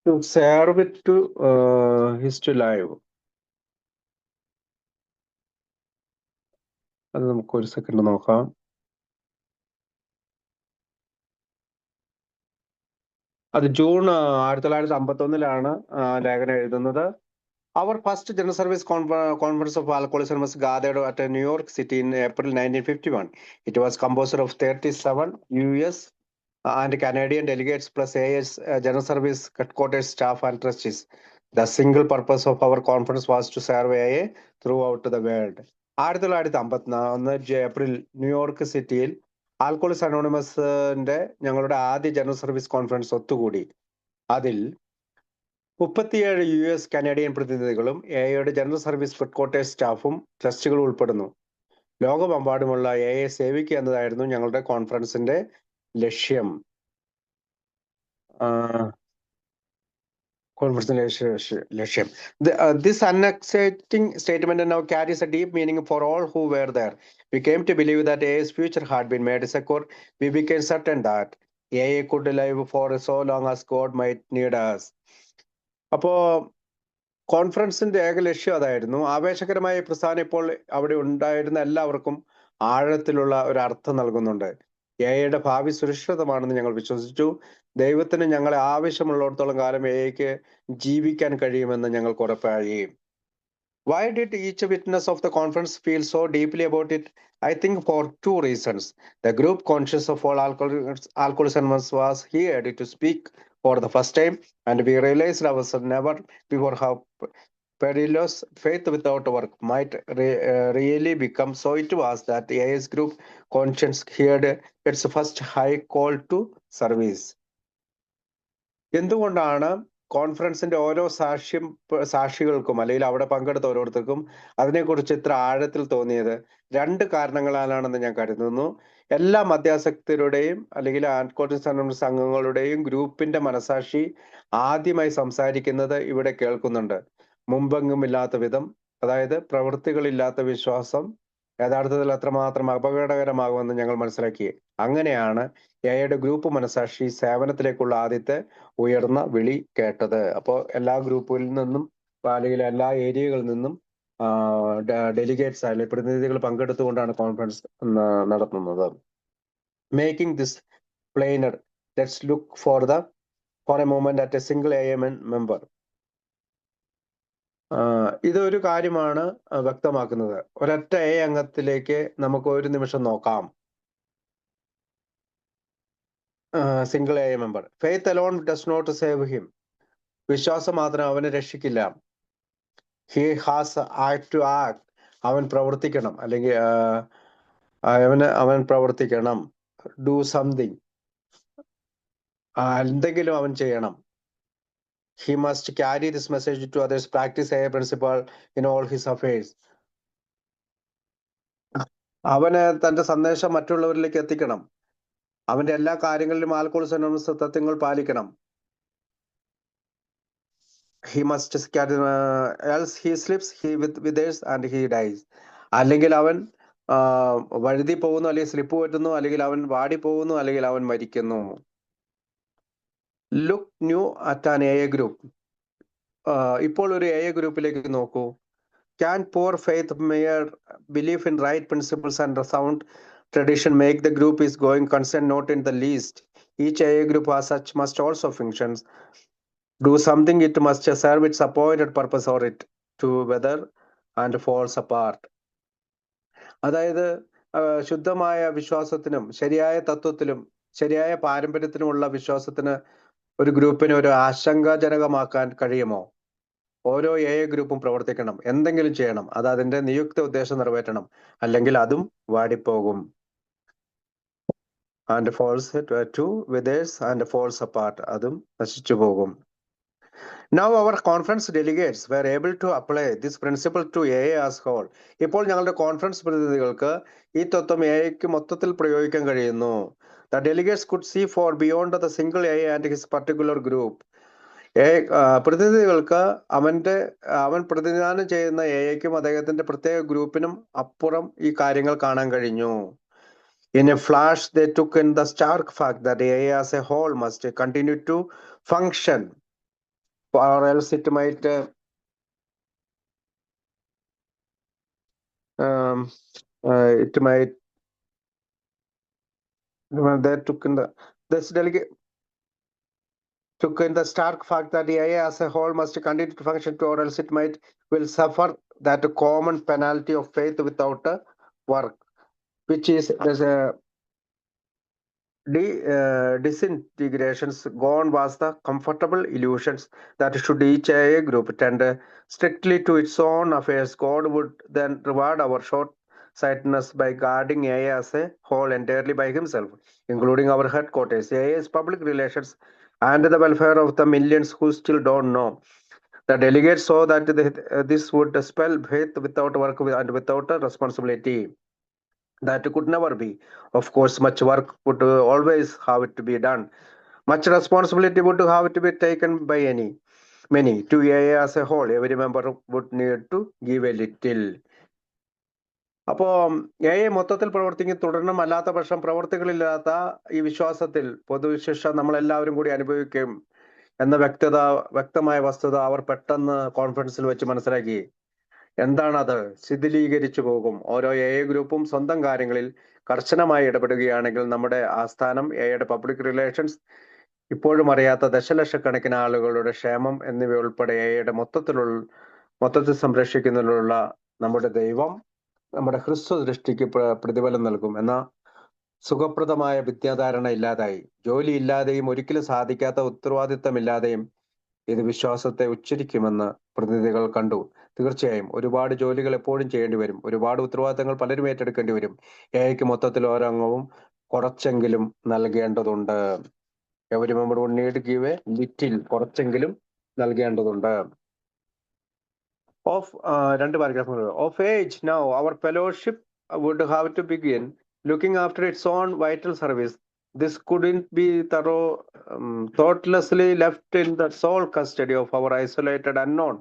To serve it to is to live. അത് നമുക്ക് ഒരു സെക്കൻഡ് നോക്കാം. അത് ജൂൺ 1951 ലേഖനം എഴുതുന്നത്. Our first General Service Conference of Alcoholism was gathered at New York City in April 1951. It was composed of 37 US and Canadian delegates plus AS General Service headquarters staff and trustees. The single purpose of our conference was to serve AA throughout the world. 1951 April New York സിറ്റിയിൽ ആൽക്കോളിക്സ് അനോണിമസിന്റെ ഞങ്ങളുടെ ആദ്യ general service conference ഒത്തുകൂടി. അതിൽ 37 US Canadian പ്രതിനിധികളും എയുടെ general service headquarters സ്റ്റാഫും ട്രസ്റ്റുകളും ഉൾപ്പെടുന്നു. ലോകമെമ്പാടുമുള്ള എയെ സേവിക്കുക എന്നതായിരുന്നു ഞങ്ങളുടെ കോൺഫറൻസിന്റെ ലക്ഷ്യം. This unexciting statement now carries a deep meaning for all who were there. We came to believe that AA's future had been made secure. We became certain that AA could live for so long as God might need us. അപ്പോ കോൺഫറൻസിന്റെ ഏക ലക്ഷ്യം അതായിരുന്നു. ആവേശകരമായ പ്രസ്ഥാനം ഇപ്പോൾ അവിടെ ഉണ്ടായിരുന്ന എല്ലാവർക്കും ആഴത്തിലുള്ള ഒരു അർത്ഥം നൽകുന്നുണ്ട്. എയുടെ ഭാവി സുരക്ഷിതമാണെന്ന് ഞങ്ങൾ വിശ്വസിച്ചു. ദൈവത്തിന് ഞങ്ങളെ ആവശ്യമുള്ളിടത്തോളം കാലം എയ്ക്ക് ജീവിക്കാൻ കഴിയുമെന്ന് ഞങ്ങൾക്ക് ഉറപ്പായി. Why did each witness of the conference feel so deeply about it? I think for two reasons. The group conscious of all alcoholism was here to speak for the first time, and we realized ourselves never before how perilous faith without work might really become. So it was that the AS group conscience heard its first high call to service. എന്തുകൊണ്ടാണ് കോൺഫറൻസിന്റെ ഓരോ സാക്ഷികൾക്കും അല്ലെങ്കിൽ അവിടെ പങ്കെടുത്ത ഓരോരുത്തർക്കും അതിനെക്കുറിച്ച് ഇത്ര ആഴത്തിൽ തോന്നിയത്? രണ്ട് കാരണങ്ങളാലാണെന്ന് ഞാൻ കരുതുന്നു. എല്ലാ മദ്യാസക്തരുടെയും അല്ലെങ്കിൽ ആൽക്കോഹോളിക്സ് അംഗങ്ങളുടെയും ഗ്രൂപ്പിന്റെ മനസാക്ഷി ആദ്യമായി സംസാരിക്കുന്നത് ഇവിടെ കേൾക്കുന്നുണ്ട്. മുമ്പെങ്ങുമില്ലാത്ത വിധം, അതായത് പ്രവൃത്തികളില്ലാത്ത വിശ്വാസം യഥാർത്ഥത്തിൽ അത്രമാത്രം അപകടകരമാകുമെന്ന് ഞങ്ങൾ മനസ്സിലാക്കി. അങ്ങനെയാണ് എയുടെ ഗ്രൂപ്പ് മനസാക്ഷി സേവനത്തിലേക്കുള്ള ആദ്യത്തെ ഉയർന്ന വിളി കേട്ടത്. അപ്പോൾ എല്ലാ ഗ്രൂപ്പുകളിൽ നിന്നും അല്ലെങ്കിൽ എല്ലാ ഏരിയകളിൽ നിന്നും ഡെലിഗേറ്റ്സ് അല്ലെങ്കിൽ പ്രതിനിധികൾ പങ്കെടുത്തുകൊണ്ടാണ് കോൺഫറൻസ് നടത്തുന്നത്. Making this plainer, let's look for a moment at a single AMN member. ഇതൊരു കാര്യമാണ് വ്യക്തമാക്കുന്നത്. ഒരൊറ്റ A അംഗത്തിലേക്ക് നമുക്ക് ഒരു നിമിഷം നോക്കാം. Single A member. Faith alone does not save him. വിശ്വാസം മാത്രം അവനെ രക്ഷിക്കില്ല. He has to act. അവൻ പ്രവർത്തിക്കണം, അല്ലെങ്കിൽ അവൻ പ്രവർത്തിക്കണം. ഡു സംതിങ്, എന്തെങ്കിലും അവൻ ചെയ്യണം. He must carry this message to others, practice AA principle in all his affairs. അവന് തന്റെ സന്ദേശം മറ്റുള്ളവരിലേക്ക് എത്തിക്കണം. അവന്റെ എല്ലാ കാര്യങ്ങളിലും ആൽക്കോഹോളിക്സ് അനോണിമസ് തത്വങ്ങൾ പാലിക്കണം. He must carry, else he slips, he withers and he dies. അല്ലെങ്കിൽ അവൻ വഴുതി പോകുന്നു, അല്ലെങ്കിൽ സ്ലിപ്പ് പറ്റുന്നു, അല്ലെങ്കിൽ അവൻ വാടി പോകുന്നു, അല്ലെങ്കിൽ അവൻ മരിക്കുന്നു. Look new at an AA group. ഇപ്പോൾ ഒരു AA ഗ്രൂപ്പിലേക്ക് നോക്കൂ. Can poor faith, mere belief in right principles and sound tradition make the group is going concern? Not in the least. Each AA group as such must also functions. Do something, it must serve its appointed purpose or it to weather and falls apart. അതായത് ശുദ്ധമായ വിശ്വാസത്തിനും ശരിയായ തത്വത്തിലും ശരിയായ പാരമ്പര്യത്തിനുമുള്ള വിശ്വാസത്തിന് ഒരു ഗ്രൂപ്പിനെ ഒരു ആശങ്കാജനകമാക്കാൻ കഴിയുമോ? ഓരോ AA ഗ്രൂപ്പും പ്രവർത്തിക്കണം, എന്തെങ്കിലും ചെയ്യണം, അത് അതിന്റെ നിയുക്ത ഉദ്ദേശം നിറവേറ്റണം, അല്ലെങ്കിൽ അതും വാടിപ്പോകും. And falls to withers and falls apart, അതും നശിച്ചു പോകും. Now our conference delegates were able to apply this principle to AA as whole. ഇപ്പോൾ ഞങ്ങളുടെ കോൺഫറൻസ് പ്രതിനിധികൾക്ക് ഈ തത്വം AAക്ക് മൊത്തത്തിൽ പ്രയോഗിക്കാൻ കഴിയുന്നു. The delegates could see far beyond the single AA and his particular group. പ്രതിനിധികൾക്ക് അവൻ പ്രതിനിധാനം ചെയ്യുന്ന AAക്കും അദ്ദേഹത്തിന്റെ പ്രത്യേക ഗ്രൂപ്പിനും അപ്പുറം ഈ കാര്യങ്ങൾ കാണാൻ കഴിഞ്ഞു. In a flash, they took in the stark fact that AA as a whole must continue to function or else it might it might they took in the this delegate took in the stark fact that the AI as a whole must continue to function to, or else it might will suffer that common penalty of faith without work, which is there's a disintegrations gone was the comfortable illusions that should each AI group tend strictly to its own affairs. God would then reward our short-sightedness by guarding AI as a whole entirely by himself, including our headquarters, AI's public relations, and the welfare of the millions who still don't know. The delegates saw that this would spell faith without work and without a responsibility. That could never be. Of course, much work would always have to be done. Much responsibility would have to be taken by many. To AI as a whole, every member would need to give a little. അപ്പോൾ A മൊത്തത്തിൽ പ്രവർത്തിക്കും തുടരണം, അല്ലാത്ത പക്ഷം പ്രവർത്തികളില്ലാത്ത ഈ വിശ്വാസത്തിൽ പൊതുശിക്ഷ നമ്മളെല്ലാവരും കൂടി അനുഭവിക്കും എന്ന വ്യക്തമായ വസ്തുത അവർ പെട്ടെന്ന് കോൺഫറൻസിൽ വെച്ച് മനസ്സിലാക്കി. എന്താണത്? ശിഥിലീകരിച്ചു പോകും. ഓരോ എ ഗ്രൂപ്പും സ്വന്തം കാര്യങ്ങളിൽ കർശനമായി ഇടപെടുകയാണെങ്കിൽ നമ്മുടെ ആസ്ഥാനം, എയുടെ പബ്ലിക് റിലേഷൻസ്, ഇപ്പോഴും അറിയാത്ത ദശലക്ഷക്കണക്കിന് ആളുകളുടെ ക്ഷേമം എന്നിവ ഉൾപ്പെടെ എയുടെ മൊത്തത്തിൽ സംരക്ഷിക്കുന്നതിനുള്ള നമ്മുടെ ദൈവം നമ്മുടെ ഹ്രസ്വ ദൃഷ്ടിക്ക് പ്രതിഫലം നൽകും എന്ന സുഖപ്രദമായ വിദ്യാധാരണ ഇല്ലാതായി. ജോലി ഇല്ലാതെയും ഒരിക്കലും സാധിക്കാത്ത ഉത്തരവാദിത്തമില്ലാതെയും ഇത് വിശ്വാസത്തെ ഉച്ചരിക്കുമെന്ന് പ്രതിനിധികൾ കണ്ടു. തീർച്ചയായും ഒരുപാട് ജോലികൾ എപ്പോഴും ചെയ്യേണ്ടി വരും. ഒരുപാട് ഉത്തരവാദിത്തങ്ങൾ പലരും ഏറ്റെടുക്കേണ്ടി വരും. എഐക്ക് മൊത്തത്തിൽ ഓരോ അംഗവും കുറച്ചെങ്കിലും നൽകേണ്ടതുണ്ട്. Every member would need give a little, കുറച്ചെങ്കിലും നൽകേണ്ടതുണ്ട്. Of രണ്ട് paragraph of age now our fellowship would have to begin looking after its own vital service. This couldn't be thoughtlessly left in the sole custody of our isolated, unknown,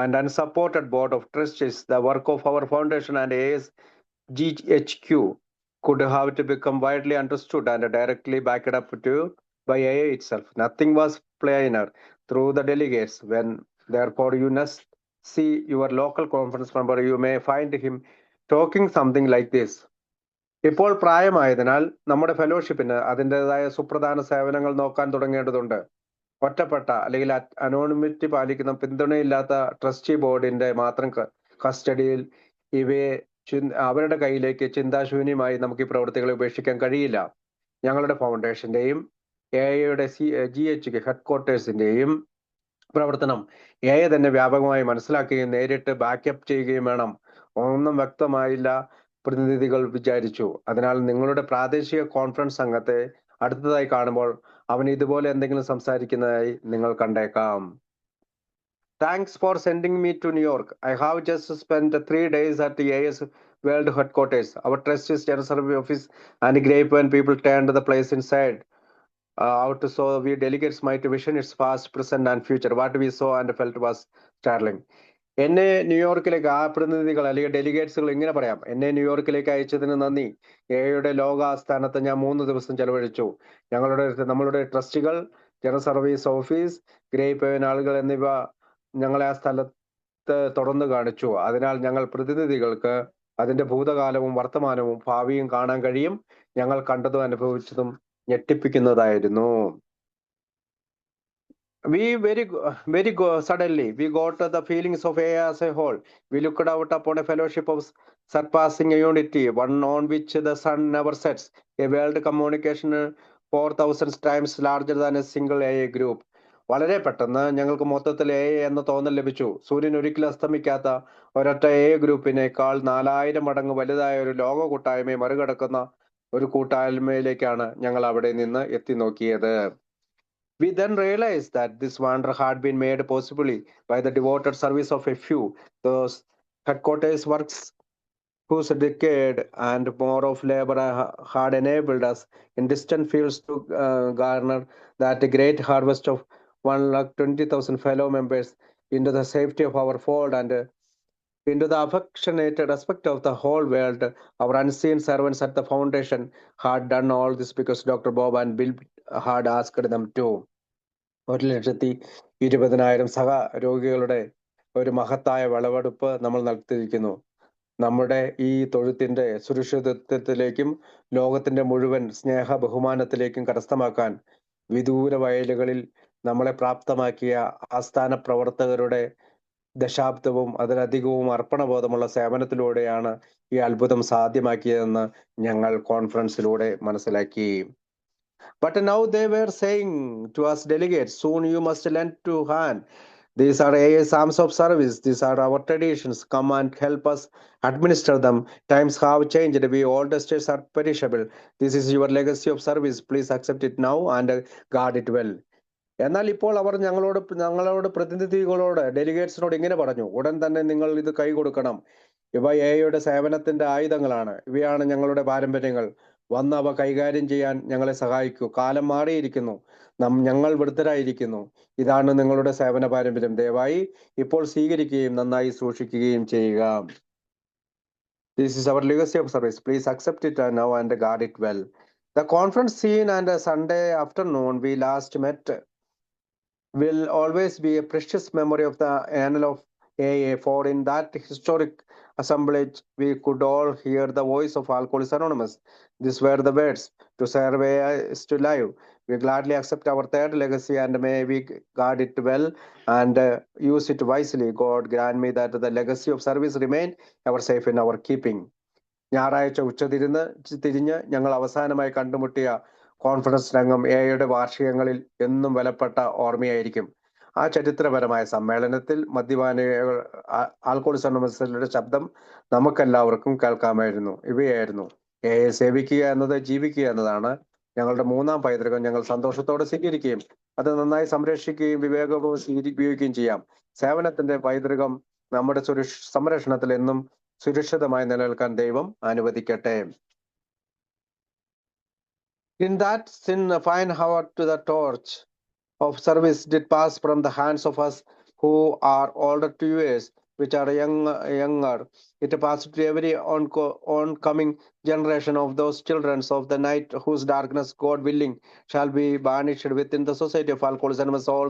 and unsupported board of trustees. The work of our foundation and ASGHQ could have to become widely understood and directly backed up to by AA itself. Nothing was plainer through the delegates. When therefore you must see your local conference member, you may find him talking something like this. ഇപ്പോൾ പ്രായമായതിനാൽ നമ്മുടെ ഫെലോഷിപ്പിന് അതിൻ്റെതായ സുപ്രധാന സേവനങ്ങൾ നോക്കാൻ തുടങ്ങേണ്ടതുണ്ട്. ഒറ്റപ്പെട്ട അല്ലെങ്കിൽ anonymity പാലിക്കുന്ന പിന്തുണയില്ലാത്ത trustee ബോർഡിന്റെ മാത്രം കസ്റ്റഡിയിൽ ഇവയെ അവരുടെ കയ്യിലേക്ക് ചിന്താശൂന്യമായി നമുക്ക് ഈ പ്രവൃത്തികളെ ഉപേക്ഷിക്കാൻ കഴിയില്ല. ഞങ്ങളുടെ ഫൗണ്ടേഷന്റെയും എഐയുടെ GH ഹെഡ്ക്വാർട്ടേഴ്സിന്റെയും പ്രവർത്തനം എ തന്നെ വ്യാപകമായി മനസ്സിലാക്കുകയും നേരിട്ട് ബാക്കപ്പ് ചെയ്യുകയും വേണം. ഒന്നും വ്യക്തമായില്ല, പ്രതിനിധികൾ വിചാരിച്ചു. അതിനാൽ നിങ്ങളുടെ പ്രാദേശിക കോൺഫറൻസ് അംഗത്തെ അടുത്തതായി കാണുമ്പോൾ അവൻ ഇതുപോലെ എന്തെങ്കിലും സംസാരിക്കുന്നതായി നിങ്ങൾ കണ്ടേക്കാം. Thanks for sending me to New York. I have just spent 3 days at the AS World Headquarters. Our trustees, general service office, and Grapevine people turned the place inside out so we delegates might vision its past, present, and future. What we saw and felt was startling. എന്നെ ന്യൂയോർക്കിലേക്ക് ആ പ്രതിനിധികൾ അല്ലെങ്കിൽ ഡെലിഗേറ്റ്സുകൾ ഇങ്ങനെ പറയാം, എന്നെ ന്യൂയോർക്കിലേക്ക് അയച്ചതിന് നന്ദി. എയുടെ ലോക ആസ്ഥാനത്ത് ഞാൻ 3 ദിവസം ചെലവഴിച്ചു. നമ്മളുടെ ട്രസ്റ്റികൾ, ജനറൽ സർവീസ് ഓഫീസ്, ഗ്രേപ്പ് ആളുകൾ എന്നിവ ഞങ്ങളെ ആ സ്ഥലത്ത് തുടർന്ന് കാണിച്ചു. അതിനാൽ ഞങ്ങൾ പ്രതിനിധികൾക്ക് അതിന്റെ ഭൂതകാലവും വർത്തമാനവും ഭാവിയും കാണാൻ കഴിയും. ഞങ്ങൾ കണ്ടതും അനുഭവിച്ചതും ഞെട്ടിപ്പിക്കുന്നതായിരുന്നു. We suddenly we got the feelings of AI as a whole. We looked out upon a fellowship of surpassing unity, one on which the sun never sets, a world communication 4,000 times larger than a single AI group. വളരെ പെട്ടെന്ന് ഞങ്ങൾക്ക് മൊത്തത്തിൽ A എന്ന തോന്നൽ ലഭിച്ചു. സൂര്യൻ ഒരിക്കലും അസ്തമിക്കാത്ത ഒരൊറ്റ എ ഗ്രൂപ്പിനേക്കാൾ 4000 മടങ്ങ് വലുതായ ഒരു ലോക കൂട്ടായ്മയെ മറികടക്കുന്ന ഒരു കൂട്ടായ്മയിലേക്കാണ് ഞങ്ങൾ അവിടെ നിന്ന് എത്തി നോക്കിയത്. We then realized that this wonder had been made possibly by the devoted service of a few, those headquarters works whose decade and more of labor had enabled us in distant fields to garner that great harvest of 1,20,000 fellow members into the safety of our fold and into the affectionate respect of the whole world. Our unseen servants at the foundation had done all this because Dr. Bob and Bill had asked them to. 1,20,000 സഹ രോഗികളുടെ ഒരു മഹത്തായ വിളവെടുപ്പ് നമ്മൾ നടത്തിയിരിക്കുന്നു. നമ്മുടെ ഈ തൊഴുത്തിന്റെ സുരക്ഷിതത്വത്തിലേക്കും ലോകത്തിന്റെ മുഴുവൻ സ്നേഹ ബഹുമാനത്തിലേക്കും കരസ്ഥമാക്കാൻ വിദൂര വയലുകളിൽ നമ്മളെ പ്രാപ്തമാക്കിയ ആസ്ഥാന പ്രവർത്തകരുടെ ദശാബ്ദവും അതിലധികവും അർപ്പണബോധമുള്ള സേവനത്തിലൂടെയാണ് ഈ അത്ഭുതം സാധ്യമാക്കിയതെന്ന് ഞങ്ങൾ കോൺഫറൻസിലൂടെ മനസ്സിലാക്കി. But now they were saying to us delegates, soon you must lend to hand. These are AI's arms of service. These are our traditions. Come and help us administer them. Times have changed. We old estates are perishable. This is your legacy of service. Please accept it now and guard it well. എന്നാൽ ഇപ്പോൾ അവർ ഞങ്ങളോട് പ്രതിനിധികളോട് ഡെലിഗേറ്റ്സിനോട് ഇങ്ങനെ പറഞ്ഞു, ഉടൻ തന്നെ നിങ്ങൾ ഇത് കൈ കൊടുക്കണം. ഇവ എയുടെ സേവനത്തിന്റെ ആയുധങ്ങളാണ്. ഇവയാണ് ഞങ്ങളുടെ പാരമ്പര്യങ്ങൾ. വന്ന് അവ കൈകാര്യം ചെയ്യാൻ ഞങ്ങളെ സഹായിക്കൂ. കാലം മാറിയിരിക്കുന്നു. ഞങ്ങൾ വൃദ്ധരായിരിക്കുന്നു. ഇതാണ് നിങ്ങളുടെ സേവന പാരമ്പര്യം. ദയവായി ഇപ്പോൾ സ്വീകരിക്കുകയും നന്നായി സൂക്ഷിക്കുകയും ചെയ്യുക. This is our legacy of service. Please accept it now and guard it well. The conference scene and Sunday afternoon we last met will always be a precious memory of the annal of AA, for in that historic assemblage we could all hear the voice of Alcoholics Anonymous. These were the words, to serve is to live. We gladly accept our third legacy and may we guard it well and use it wisely. God grant me that the legacy of service remain ever safe in our keeping. ഞായറാഴ്ച തിരിഞ്ഞ് ഞങ്ങൾ അവസാനമായി കണ്ടുമുട്ടിയ conference രംഗം എയുടെ വാർഷികങ്ങളിൽ എന്നും വിലപ്പെട്ട ഓർമ്മയായിരിക്കും. ആ ചരിത്രപരമായ സമ്മേളനത്തിൽ മദ്യപാനികൾ ആൽക്കോഹോളിക്സ് അനോണിമസിന്റെ ശബ്ദം നമുക്കെല്ലാവർക്കും കേൾക്കാമായിരുന്നു. ഇവയായിരുന്നു, എയെ സേവിക്കുക എന്നത് ജീവിക്കുക എന്നതാണ് ഞങ്ങളുടെ മൂന്നാം പൈതൃകം. ഞങ്ങൾ സന്തോഷത്തോടെ സ്വീകരിക്കുകയും അത് നന്നായി സംരക്ഷിക്കുകയും വിവേകപൂർവ്വം ഉപയോഗിക്കുകയും ചെയ്യാം. സേവനത്തിന്റെ പൈതൃകം നമ്മുടെ സംരക്ഷണത്തിൽ എന്നും സുരക്ഷിതമായി നിലനിൽക്കാൻ ദൈവം അനുവദിക്കട്ടെ. In that sin, a fine hour to the torch of service did pass from the hands of us who are older 2 years, which are younger. It passed to every oncoming generation of those children of the night, whose darkness, God willing, shall be banished within the society of Alcoholics Anonymous, all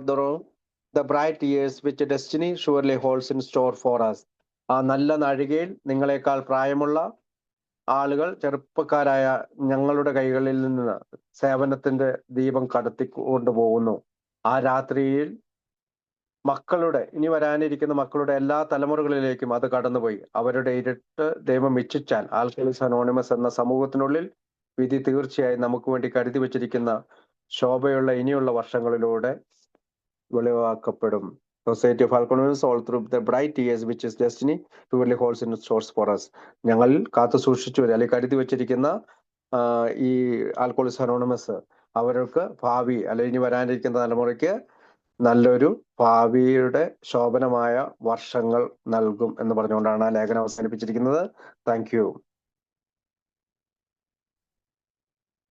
the bright years which destiny surely holds in store for us. ആ നല്ല നാഴികയിൽ നിങ്ങളെക്കാൾ പ്രായമുള്ള ആളുകൾ, ചെറുപ്പക്കാരായ ഞങ്ങളുടെ കൈകളിൽ നിന്ന് സേവനത്തിന്റെ ദീപം കടത്തി കൊണ്ടുപോകുന്നു. ആ രാത്രിയിൽ ഇനി വരാനിരിക്കുന്ന മക്കളുടെ എല്ലാ തലമുറകളിലേക്കും അത് കടന്നുപോയി. അവരുടെ ഇരുട്ട് ദൈവം ഇച്ഛിച്ചാൽ ആൽക്കഹോളിക്സ് അനോണിമസ് എന്ന സമൂഹത്തിനുള്ളിൽ വിധി തീർച്ചയായും നമുക്ക് വേണ്ടി കരുതി വെച്ചിരിക്കുന്ന ശോഭയുള്ള ഇനിയുള്ള വർഷങ്ങളിലൂടെ വെളിവാക്കപ്പെടും. Society of Alcoholics, all through the bright years which is destiny truly holds in stores for us. ഞങ്ങൾ കാത്തു സൂക്ഷിച്ചു അല്ലെങ്കിൽ കരുതി വെച്ചിരിക്കുന്ന ഈ ആൽക്കഹോളിക്സ് അനോണിമസ് അവർക്ക് ഭാവി അല്ലെങ്കിൽ ഇനി വരാനിരിക്കുന്ന തലമുറയ്ക്ക് നല്ലൊരു ഭാവിയുടെ ശോഭനമായ വർഷങ്ങൾ നൽകും എന്ന് പറഞ്ഞുകൊണ്ടാണ് ആ ലേഖനം അവസാനിപ്പിച്ചിരിക്കുന്നത്. Thank you.